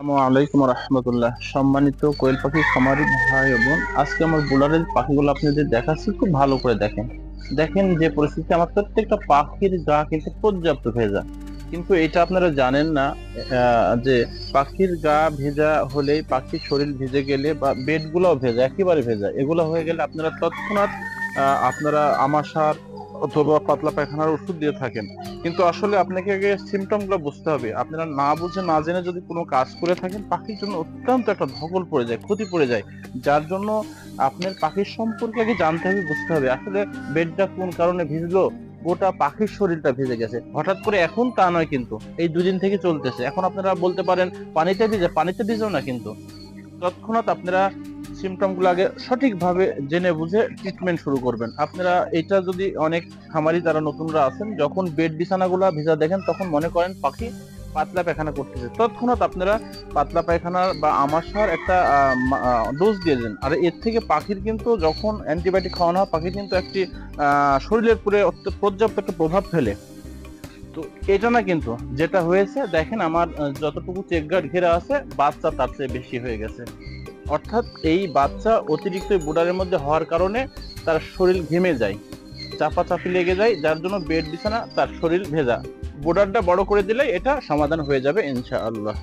আসসালামু আলাইকুম রহমতুল্লাহ। সম্মানিত কোয়েল পাখি খামারি ভাই ও বোন, আজকে আমার বুলারের পাখিগুলো আপনাদের দেখাচ্ছি, খুব ভালো করে দেখেন। দেখেন যে পরিস্থিতি, আমার প্রত্যেকটা পাখির গা কিন্তু পর্যাপ্ত ভেজা, কিন্তু এটা আপনারা জানেন না যে পাখির গা ভেজা হলেই পাখির শরীর ভিজে গেলে বা বেড গুলাও ভেজা, একেবারে ভেজা, এগুলো হয়ে গেলে আপনারা তৎক্ষণাৎ আপনারা আমাশার অথবা পাতলা পায়খানার ওষুধ দিয়ে থাকেন। কিন্তু আসলে আপনাকে আগে সিমটম গুলো বুঝতে হবে। আপনারা না বুঝে না জেনে যদি কোনো কাজ করে থাকেন, পাখির জন্য অত্যন্ত একটা ধকল পড়ে যায়, ক্ষতি পড়ে যায়। যার জন্য আপনার পাখির সম্পর্কে আগে জানতে হবে, বুঝতে হবে আসলে বেডটা কোন কারণে ভিজলো। গোটা পাখির শরীরটা ভিজে গেছে হঠাৎ করে, এখন তা নয়, কিন্তু এই দুদিন থেকে চলতেছে। এখন আপনারা বলতে পারেন পানিতে ভিজে, পানিতে ভিজেও না, কিন্তু তৎক্ষণাৎ আপনারা সিমটম গুলো আগে সঠিকভাবে জেনে বুঝে ট্রিটমেন্ট শুরু করবেন। আপনারা এটা যদি অনেক খামারি যারা নতুনরা আছেন, যখন বেড বিছানাগুলো ভিজা দেখেন তখন মনে করেন পাখি পাতলা পায়খানা করতেছে, তৎক্ষণাৎ আপনারা পাতলা পায়খানার বা আমাশার একটা ডোজ দিয়ে দেন। আর এর থেকে পাখির কিন্তু যখন অ্যান্টিবায়োটিক খাওয়ানো হয়, পাখির কিন্তু একটি শরীরের পুরো পর্যাপ্ত একটা প্রভাব ফেলে। তো এটা না, কিন্তু যেটা হয়েছে দেখেন, আমার যতটুকু চেকগার্ড ঘেরা আছে, বাচ্চা তার চেয়ে বেশি হয়ে গেছে। অর্থাৎ এই বাচ্চা অতিরিক্ত বুডারের মধ্যে হওয়ার কারণে তার শরীর ঘেমে যায়, চাপাচাপি লেগে যায়, যার জন্য বেড বিছানা, তার শরীর ভেজা। বুডারটা বড় করে দিলে এটা সমাধান হয়ে যাবে ইনশাআল্লাহ।